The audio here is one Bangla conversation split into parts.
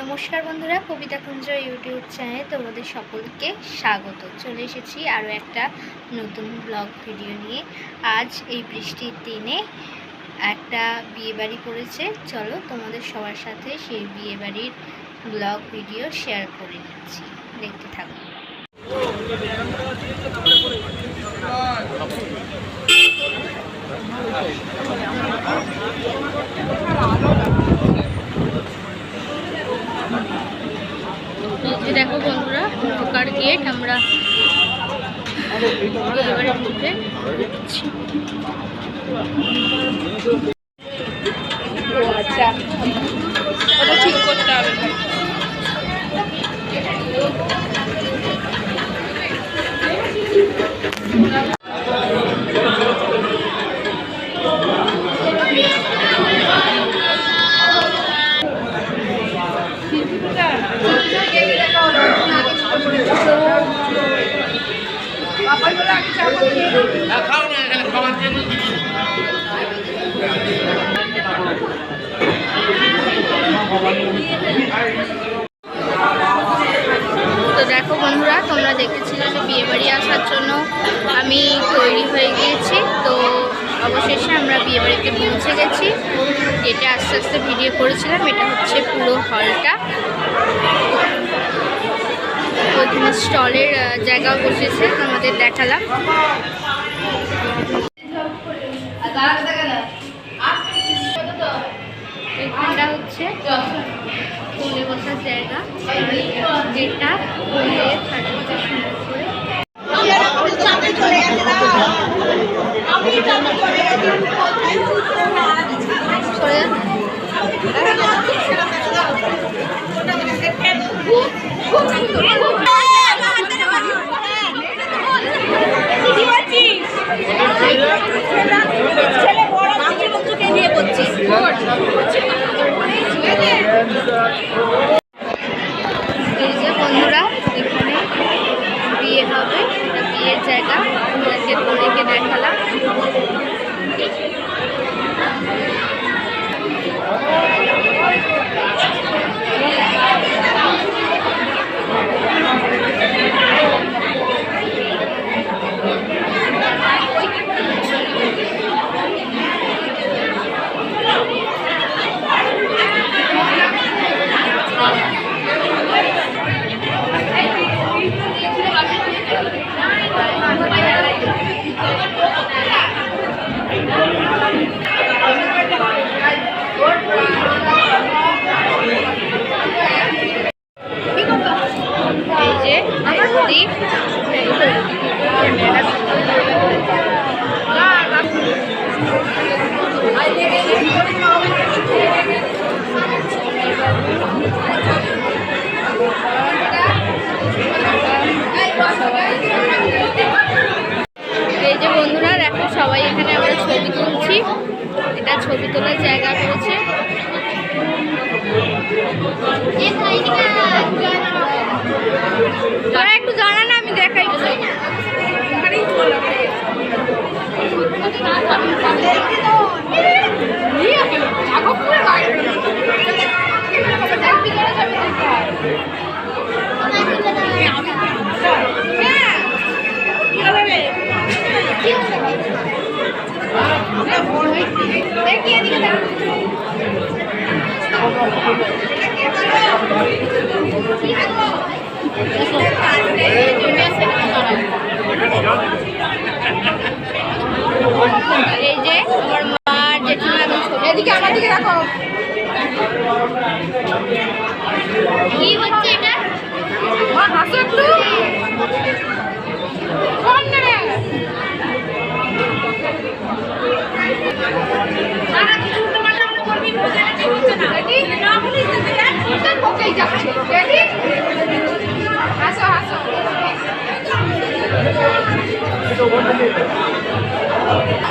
নমস্কার বন্ধুরা, কবিতা কুঞ্জ ইউটিউব চ্যানেলে তোমাদের সকলকে স্বাগত। চলে এসেছি আরও একটা নতুন ব্লগ ভিডিও নিয়ে। আজ এই বৃষ্টির দিনে একটা বিয়েবাড়ি পড়েছে। চলো তোমাদের সবার সাথে সেই বিয়েবাড়ির ব্লগ ভিডিও শেয়ার করে নিচ্ছি, দেখতে থাকো। দেখো বন্ধুরা, ঢোকার গেট। আমরা এবারে ঢুকে আচ্ছা, ওটা ঠিক করতে হবে। তো দেখো বন্ধুরা, তোমরা দেখেছিলে যে বিয়েবাড়ি আসার জন্য আমি তৈরি হয়ে গিয়েছি। তো অবশেষে আমরা বিয়েবাড়িতে পৌঁছে গেছি। এটা আস্তে আস্তে ভিডিও করেছিলাম। এটা হচ্ছে পুরো হলটা। ওইখানে স্টলের জায়গাও বসেছে, আমাদের দেখালাম। এখানটা হচ্ছে ফুলে বসার জায়গা, যেটা ফুলে সাজাতে সুন্দর করে। এই যে বন্ধুরা, এখানে বিয়ে হবে, এটা বিয়ের জায়গা। আপনাদেরকে পরেকে দেখালাম। এই যে বন্ধুরা দেখো, সবাই এখানে আমরা ছবি তুলছি। এটা ছবি তোলার জায়গা করেছে। তোরা একটু জানা না, আমি দেখাই। এই যে আমার মা জেঠিমা, এদিকে আমার দিকে রাখো। কি হচ্ছে এটা? মা হাসো একটু।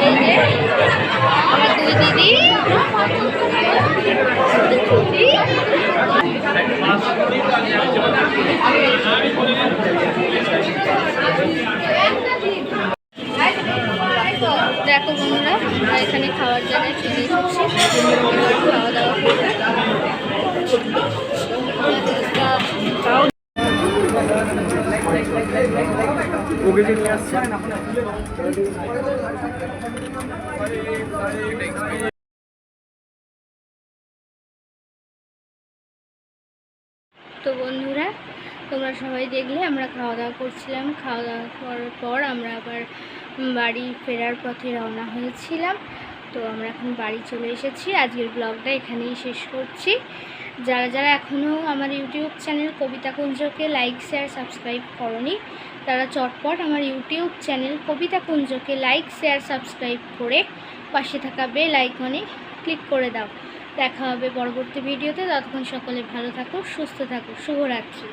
এই যে আমার দুই দিদি। দেখো বন্ধুরা, আমরা এখানে খাওয়ার জায়গায় চলে এসেছি। খাওয়া দাওয়া লগেজে নিয়ে আসছে। তো বন্ধুরা, তোমরা সবাই দেখলে আমরা খাওয়া দাওয়া করছিলাম। খাওয়া দাওয়া করার পর আমরা আবার বাড়ি ফেরার পথে রওনা হয়েছিলাম। তো আমরা এখন বাড়ি চলে এসেছি। আজকের ব্লগটা এখানেই শেষ করছি। যারা যারা এখনও আমার ইউটিউব চ্যানেল কবিতা কুঞ্জকে লাইক শেয়ার সাবস্ক্রাইব করনি, তারা চটপট আমার ইউটিউব চ্যানেল কবিতা কুঞ্জকে লাইক শেয়ার সাবস্ক্রাইব করে পাশে থাকা বেল আইকনে ক্লিক করে দাও। দেখা হবে পরবর্তী ভিডিওতে। ততক্ষণ সকলে ভালো থাকো, সুস্থ থাকো। শুভরাত্রি।